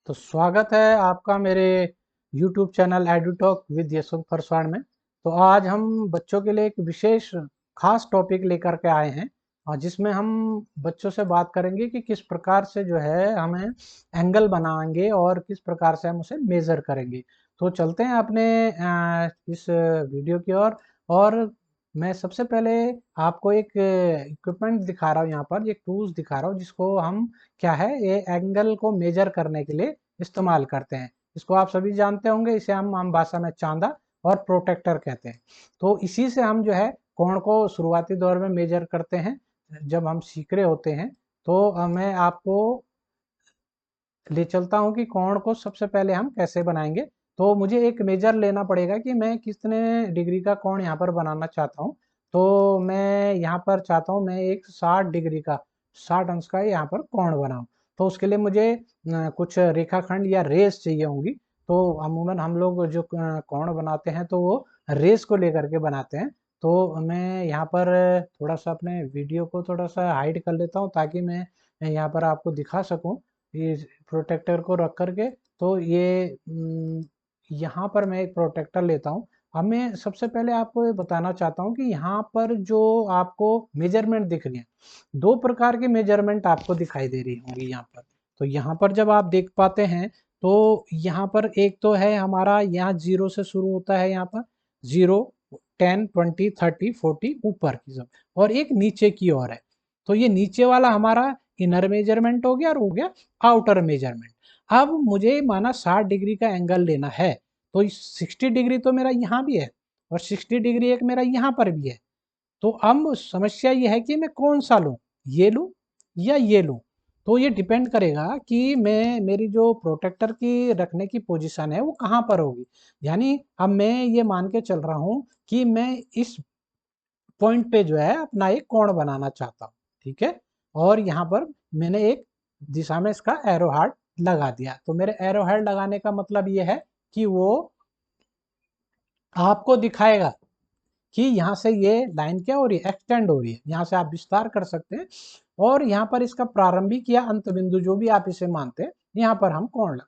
तो स्वागत है आपका मेरे YouTube channel EduTok with Yashwant farsan में। तो आज हम बच्चों के लिए एक विशेष खास टॉपिक लेकर के आए हैं और जिसमें हम बच्चों से बात करेंगे कि किस प्रकार से जो है हमें एंगल बनाएंगे और किस प्रकार से हम उसे मेज़र करेंगे। तो चलते हैं अपने इस वीडियो की ओर। और मैं सबसे पहले आपको एक इक्विपमेंट दिखा रहा हूँ, यहाँ पर एक टूल्स दिखा रहा हूँ जिसको हम क्या है ये एंगल को मेजर करने के लिए इस्तेमाल करते हैं। इसको आप सभी जानते होंगे, इसे हम आम भाषा में चांदा और प्रोटेक्टर कहते हैं। तो इसी से हम जो है कोण को शुरुआती दौर में मेजर करते हैं जब हम सीख रहे होते हैं। तो मैं आपको ले चलता हूँ कि कोण को सबसे पहले हम कैसे बनाएंगे। तो मुझे एक मेजर लेना पड़ेगा कि मैं कितने डिग्री का कोण यहाँ पर बनाना चाहता हूँ। तो मैं यहाँ पर चाहता हूँ मैं एक 60 डिग्री का 60 अंश का यहाँ पर कोण बनाऊँ। तो उसके लिए मुझे कुछ रेखाखंड या रेस चाहिए होंगी। तो अमूमन हम लोग जो कोण बनाते हैं तो वो रेस को लेकर के बनाते हैं। तो मैं यहाँ पर थोड़ा सा अपने वीडियो को थोड़ा सा हाइड कर लेता हूँ ताकि मैं यहाँ पर आपको दिखा सकूँ इस प्रोटेक्टर को रख करके। तो ये यहाँ पर मैं एक प्रोटेक्टर लेता हूँ। अब मैं सबसे पहले आपको ये बताना चाहता हूँ कि यहाँ पर जो आपको मेजरमेंट दिख रही है, दो प्रकार की मेजरमेंट आपको दिखाई दे रही होंगी यहाँ पर। तो यहाँ पर जब आप देख पाते हैं तो यहाँ पर एक तो है हमारा, यहाँ 0 से शुरू होता है, यहाँ पर 0 10 20 30 40 ऊपर की सब, और एक नीचे की ओर है। तो ये नीचे वाला हमारा इनर मेजरमेंट हो गया और हो गया आउटर मेजरमेंट। अब मुझे माना 60 डिग्री का एंगल लेना है, तो 60 डिग्री तो मेरा यहाँ भी है और 60 डिग्री एक मेरा यहाँ पर भी है। तो अब समस्या ये है कि मैं कौन सा लूँ, ये लूँ या ये लूँ। तो ये डिपेंड करेगा कि मैं मेरी जो प्रोटेक्टर की रखने की पोजीशन है वो कहाँ पर होगी। यानी अब मैं ये मान के चल रहा हूँ कि मैं इस पॉइंट पे जो है अपना एक कोण बनाना चाहता हूँ, ठीक है। और यहाँ पर मैंने एक दिशा में इसका एरो हार्ट लगा दिया। तो मेरे एरो हार्ट लगाने का मतलब ये है कि वो आपको दिखाएगा कि यहाँ से ये लाइन क्या हो रही है, एक्सटेंड हो रही है। यहाँ से आप विस्तार कर सकते हैं और यहाँ पर इसका प्रारंभिक या अंत बिंदु जो भी आप इसे मानते हैं, यहाँ पर हम कोण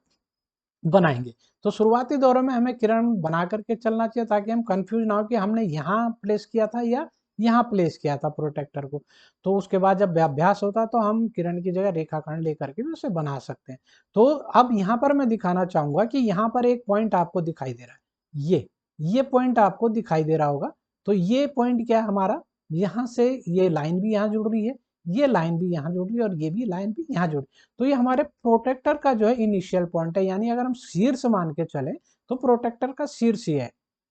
बनाएंगे। तो शुरुआती दौरों में हमें किरण बना करके चलना चाहिए ताकि हम कंफ्यूज ना हो कि हमने यहाँ प्लेस किया था या यहाँ प्लेस किया था प्रोटेक्टर को। तो उसके बाद जब अभ्यास होता तो हम किरण की जगह रेखाखंड लेकर के भी उसे बना सकते हैं। तो अब यहाँ पर मैं दिखाना चाहूंगा कि यहाँ पर एक पॉइंट आपको दिखाई दे रहा है, ये पॉइंट आपको दिखाई दे रहा होगा। तो ये पॉइंट क्या है हमारा, यहाँ से ये लाइन भी यहाँ जुड़ रही है, ये लाइन भी यहाँ जुड़ रही है और ये भी लाइन भी यहाँ जुड़ रही है। तो ये हमारे प्रोटेक्टर का जो है इनिशियल पॉइंट है। यानी अगर हम शीर्ष मान के चले तो प्रोटेक्टर का शीर्ष ही है।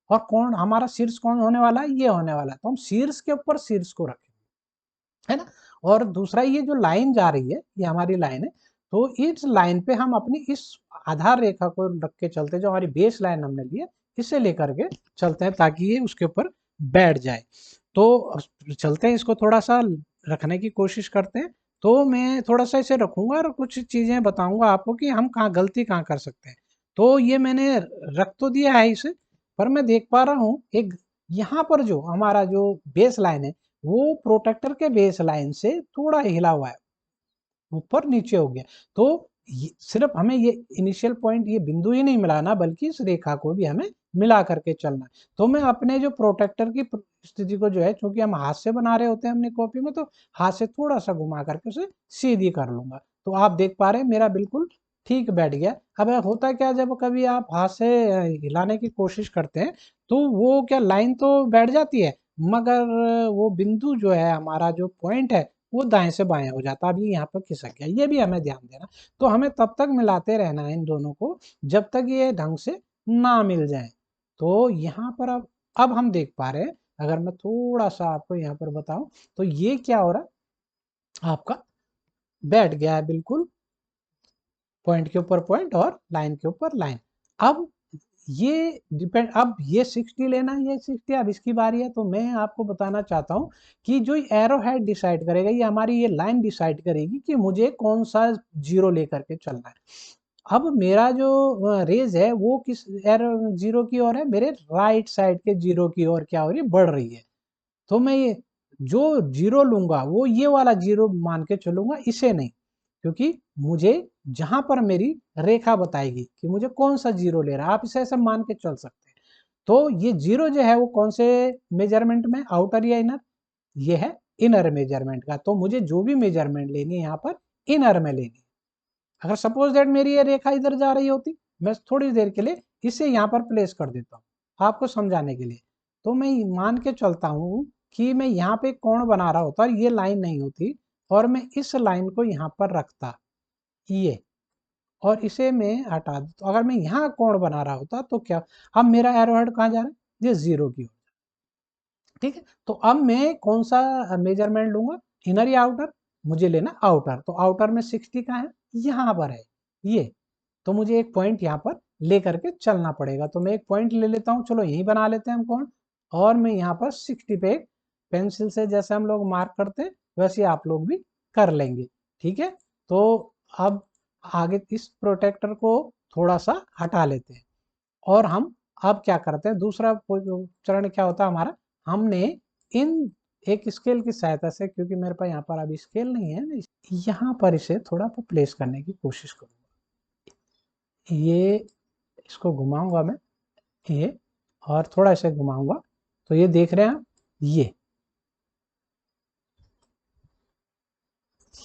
और कौन हमारा शीर्ष कौन होने वाला है, ये होने वाला है। तो हम शीर्ष के ऊपर शीर्ष को रखेंगे, है ना। और दूसरा ये जो लाइन जा रही है ये हमारी लाइन है। तो इस लाइन पे हम अपनी इस आधार रेखा को रख के चलते हैं, जो हमारी बेस लाइन हमने ली है इसे लेकर के चलते हैं ताकि ये उसके ऊपर बैठ जाए। तो चलते हैं, इसको थोड़ा सा रखने की कोशिश करते हैं। तो मैं थोड़ा सा इसे रखूंगा और कुछ चीजें बताऊंगा आपको कि हम कहाँ गलती कहाँ कर सकते हैं। तो ये मैंने रख तो दिया है इसे, पर मैं देख पा रहा हूँ एक यहाँ पर जो हमारा जो बेस लाइन है वो प्रोटेक्टर के बेस लाइन से थोड़ा हिला हुआ है, ऊपर नीचे हो गया। तो सिर्फ हमें ये इनिशियल पॉइंट, ये बिंदु ही नहीं मिलाना बल्कि इस रेखा को भी हमें मिला करके चलना है। तो मैं अपने जो प्रोटेक्टर की स्थिति को जो है, क्योंकि हम हाथ से बना रहे होते हैं अपनी कॉपी में, तो हाथ से थोड़ा सा घुमा करके उसे सीधी कर लूंगा। तो आप देख पा रहे हैं मेरा बिल्कुल ठीक बैठ गया। अब होता क्या, जब कभी आप हाथ से हिलाने की कोशिश करते हैं तो वो क्या लाइन तो बैठ जाती है, मगर वो बिंदु जो है हमारा जो पॉइंट है वो दाएं से बाएं हो जाता है। अभी यहाँ पर खिसक गया, ये भी हमें ध्यान देना। तो हमें तब तक मिलाते रहना है इन दोनों को जब तक ये ढंग से ना मिल जाए। तो यहाँ पर अब हम देख पा रहे हैं, अगर मैं थोड़ा सा आपको यहाँ पर बताऊं तो ये क्या हो रहा है, आपका बैठ गया है बिल्कुल पॉइंट के ऊपर पॉइंट और लाइन के ऊपर लाइन। अब ये डिपेंड, अब ये 60 लेना है, ये 60, अब इसकी बारी है। तो मैं आपको बताना चाहता हूँ कि जो एरो हेड डिसाइड करेगा, ये हमारी ये लाइन डिसाइड करेगी कि मुझे कौन सा जीरो लेकर के चलना है। अब मेरा जो रेज है वो किस एरो जीरो की ओर है, मेरे राइट साइड के जीरो की ओर क्या हो रही है, बढ़ रही है। तो मैं ये जो जीरो लूंगा वो ये वाला जीरो मान के चलूंगा, इसे नहीं। क्योंकि मुझे जहां पर मेरी रेखा बताएगी कि मुझे कौन सा जीरो ले रहा है, आप इसे ऐसे मान के चल सकते हैं। तो ये जीरो जो है वो कौन से मेजरमेंट में, आउटर या इनर? ये है इनर मेजरमेंट का। तो मुझे जो भी मेजरमेंट लेनी है यहाँ पर इनर में लेनी है। अगर सपोज दैट मेरी ये रेखा इधर जा रही होती, मैं थोड़ी देर के लिए इसे यहाँ पर प्लेस कर देता हूँ आपको समझाने के लिए। तो मैं मान के चलता हूँ कि मैं यहाँ पे कोण बना रहा होता और ये लाइन नहीं होती, और मैं इस लाइन को यहाँ पर रखता ये, और इसे मैं हटा दूँ, तो अगर मैं यहाँ कोण बना रहा होता तो क्या, अब मेरा एरो हेड कहाँ जा रहा है, ये जीरो की ओर। ठीक है, तो अब मैं कौन सा मेजरमेंट लूंगा, इनर या आउटर? मुझे लेना आउटर। तो आउटर में 60 का है, यहाँ पर है ये, तो मुझे एक पॉइंट यहाँ पर ले करके चलना पड़ेगा। तो मैं एक पॉइंट ले लेता हूँ, चलो यही बना लेते हैं हम कोण, और मैं यहाँ पर 60 पे पेंसिल से जैसे हम लोग मार्क करते हैं वैसे आप लोग भी कर लेंगे। ठीक है, तो अब आगे इस प्रोटेक्टर को थोड़ा सा हटा लेते हैं, और हम अब क्या करते हैं, दूसरा चरण क्या होता है हमारा, हमने इन एक स्केल की सहायता से, क्योंकि मेरे पास यहाँ पर अभी स्केल नहीं है, मैं यहाँ पर इसे थोड़ा प्लेस करने की कोशिश करूँगा। ये इसको घुमाऊंगा मैं, ये, और थोड़ा इसे घुमाऊंगा, तो ये देख रहे हैं आप,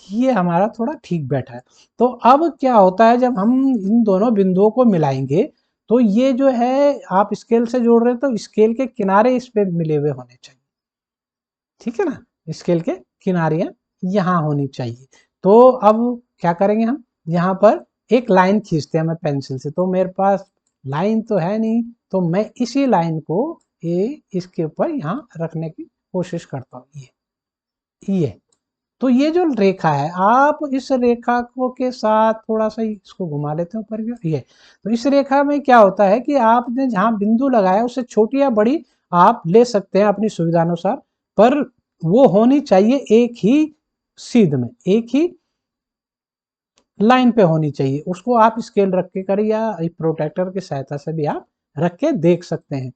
ये हमारा थोड़ा ठीक बैठा है। तो अब क्या होता है, जब हम इन दोनों बिंदुओं को मिलाएंगे तो ये जो है, आप स्केल से जोड़ रहे हैं तो स्केल के किनारे इस पे मिले हुए होने चाहिए। ठीक है ना, स्केल के किनारे यहाँ होनी चाहिए। तो अब क्या करेंगे, हम यहाँ पर एक लाइन खींचते हैं मैं पेंसिल से। तो मेरे पास लाइन तो है नहीं, तो मैं इसी लाइन को इसके ऊपर यहाँ रखने की कोशिश करता हूँ। ये तो ये जो रेखा है, आप इस रेखा को के साथ थोड़ा सा इसको घुमा लेते हैं ऊपर की ओर। ये तो इस रेखा में क्या होता है कि आपने जहां बिंदु लगाया उससे छोटी या बड़ी आप ले सकते हैं अपनी सुविधा अनुसार, पर वो होनी चाहिए एक ही सीध में, एक ही लाइन पे होनी चाहिए। उसको आप स्केल रख के कर, या प्रोटेक्टर की सहायता से भी आप रख के देख सकते हैं।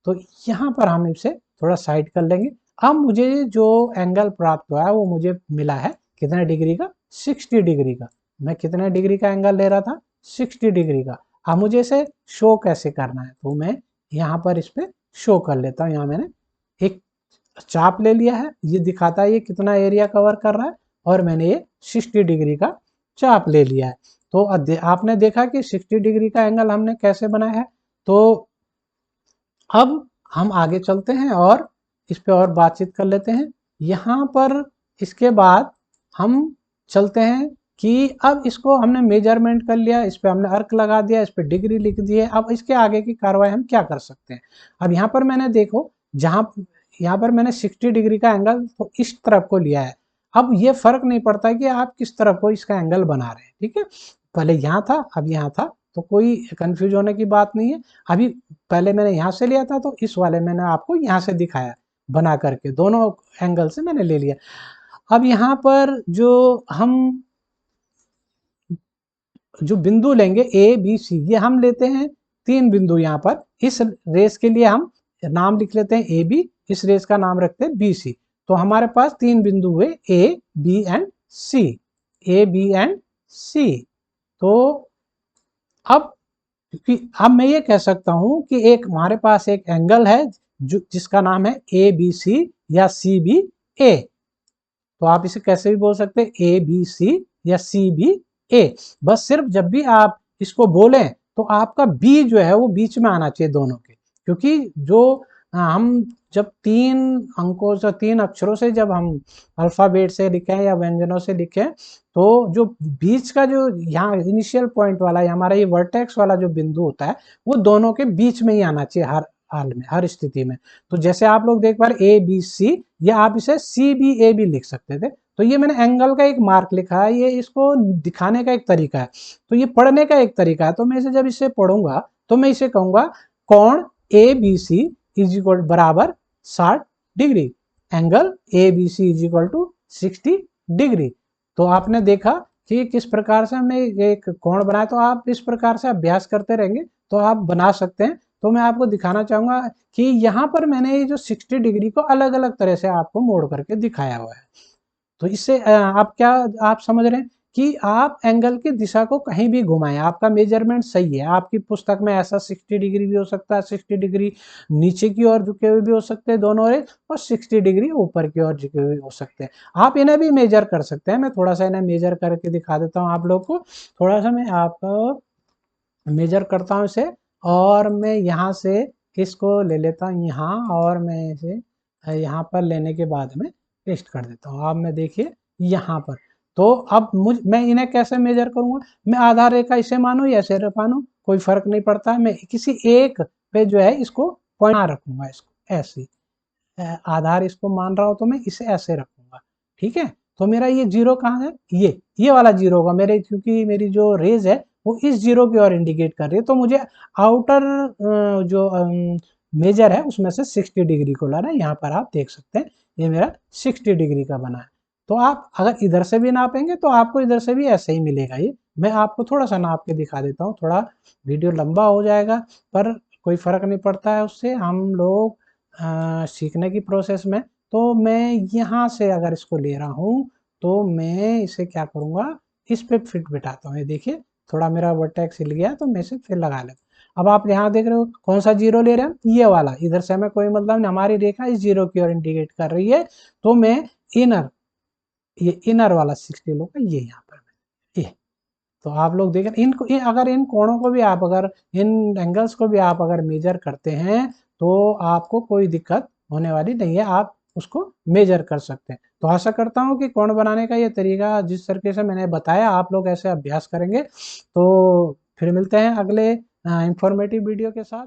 तो यहाँ पर हम इसे थोड़ा साइड कर लेंगे। अब मुझे जो एंगल प्राप्त हुआ है वो मुझे मिला है कितने डिग्री का, 60 डिग्री का। मैं कितने डिग्री का एंगल ले रहा था, 60 डिग्री का। अब मुझे इसे शो कैसे करना है, तो मैं यहाँ पर इस पे शो कर लेता हूँ। यहाँ मैंने एक चाप ले लिया है, ये दिखाता है ये कितना एरिया कवर कर रहा है, और मैंने ये 60 डिग्री का चाप ले लिया है। तो आपने देखा कि 60 डिग्री का एंगल हमने कैसे बनाया है। तो अब हम आगे चलते हैं और इस पे और बातचीत कर लेते हैं। यहाँ पर इसके बाद हम चलते हैं कि अब इसको हमने मेजरमेंट कर लिया, इस पे हमने अर्क लगा दिया, इस पे डिग्री लिख दी है। अब इसके आगे की कार्रवाई हम क्या कर सकते हैं। अब यहाँ पर मैंने देखो, जहाँ यहाँ पर मैंने 60 डिग्री का एंगल तो इस तरफ को लिया है। अब ये फर्क नहीं पड़ता कि आप किस तरफ को इसका एंगल बना रहे हैं। ठीक है, पहले यहाँ था अब यहाँ था, तो कोई कंफ्यूज होने की बात नहीं है। अभी पहले मैंने यहाँ से लिया था, तो इस वाले मैंने आपको यहाँ से दिखाया बना करके, दोनों एंगल से मैंने ले लिया। अब यहाँ पर जो हम जो बिंदु लेंगे ए बी सी, ये हम लेते हैं 3 बिंदु। यहाँ पर इस रेस के लिए हम नाम लिख लेते हैं ए बी, इस रेस का नाम रखते हैं बी सी। तो हमारे पास 3 बिंदु हुए A B and C, A B and C. तो अब अब मैं ये कह सकता हूं कि एक हमारे पास एक एंगल है जो जिसका नाम है ए बी सी या सी बी ए। तो आप इसे कैसे भी बोल सकते हैं, ए बी सी या सी बी ए। बस सिर्फ जब भी आप इसको बोलें तो आपका बी जो है वो बीच में आना चाहिए दोनों के, क्योंकि जो हम जब 3 अंकों से 3 अक्षरों से जब हम अल्फाबेट से लिखें या व्यंजनों से लिखें, तो जो बीच का जो यहाँ इनिशियल पॉइंट वाला हमारा ये वर्टेक्स वाला जो बिंदु होता है वो दोनों के बीच में ही आना चाहिए हर हाल में, हर स्थिति में। तो जैसे आप लोग देख पा रहे ए बी सी, या आप इसे सी बी ए भी लिख सकते थे। तो ये मैंने एंगल का एक मार्क लिखा है, ये इसको दिखाने का एक तरीका है, तो ये पढ़ने का एक तरीका है। तो मैं इसे जब इसे पढ़ूंगा तो मैं इसे कहूंगा कोण A B C is equal बराबर 60 degree, angle A B C is equal to 60 degree. तो आपने देखा कि किस प्रकार से हमने एक कोण बनाया। तो आप इस प्रकार से अभ्यास करते रहेंगे तो आप बना सकते हैं। तो मैं आपको दिखाना चाहूंगा कि यहाँ पर मैंने ये जो 60 डिग्री को अलग अलग तरह से आपको मोड़ करके दिखाया हुआ है। तो इससे आप क्या आप समझ रहे हैं कि आप एंगल की दिशा को कहीं भी घुमाएं, आपका मेजरमेंट सही है। आपकी पुस्तक में ऐसा 60 डिग्री भी हो सकता है, 60 डिग्री नीचे की ओर झुके हुए भी हो सकते हैं दोनों रेज, और 60 डिग्री ऊपर की ओर झुके हुए हो सकते हैं। आप इन्हें भी मेजर कर सकते हैं। मैं थोड़ा सा इन्हें मेजर करके दिखा देता हूँ आप लोग को। थोड़ा सा मैं आपको मेजर करता हूँ इसे, और मैं यहाँ से इसको ले लेता हूँ यहाँ, और मैं इसे यहाँ पर लेने के बाद में पेस्ट कर देता हूँ। अब मैं देखिए यहाँ पर, तो अब मैं इन्हें कैसे मेजर करूँगा? मैं आधार रेखा इसे मानूँ या इसे मानूँ, कोई फर्क नहीं पड़ता है। मैं किसी एक पे जो है इसको पॉइंट रखूंगा, इसको ऐसे आधार इसको मान रहा हूँ तो मैं इसे ऐसे रखूंगा। ठीक है, तो मेरा ये जीरो कहाँ है? ये वाला जीरो होगा मेरे, क्योंकि मेरी जो रेज है वो इस जीरो की ओर इंडिकेट कर रही है। तो मुझे आउटर जो मेजर है उसमें से 60 डिग्री को लाना है। यहाँ पर आप देख सकते हैं ये मेरा 60 डिग्री का बना है। तो आप अगर इधर से भी नापेंगे तो आपको इधर से भी ऐसे ही मिलेगा। ये मैं आपको थोड़ा सा नाप के दिखा देता हूँ, थोड़ा वीडियो लंबा हो जाएगा पर कोई फर्क नहीं पड़ता है उससे, हम लोग सीखने की प्रोसेस में। तो मैं यहाँ से अगर इसको ले रहा हूँ तो मैं इसे क्या करूँगा, इस पे फिट बिठाता हूँ। ये देखिए थोड़ा मेरा वर्टेक्स हिल गया तो मैं इसे फिर लगा लेता हूँ। अब आप यहाँ देख रहे हो कौन सा जीरो ले रहे हैं, ये वाला। इधर से हमें कोई मतलब नहीं, हमारी रेखा इस जीरो की ओर इंडिकेट कर रही है। तो मैं इनर, ये इनर वाला 60 लूंगा, ये यहाँ पर ये। तो आप लोग देखें इनको, अगर इन कोणों को भी आप, अगर इन एंगल्स को भी आप अगर मेजर करते हैं तो आपको कोई दिक्कत होने वाली नहीं है, आप उसको मेजर कर सकते हैं। तो आशा करता हूँ कि कोण बनाने का ये तरीका जिस तरीके से मैंने बताया आप लोग ऐसे अभ्यास करेंगे। तो फिर मिलते हैं अगले इंफॉर्मेटिव वीडियो के साथ।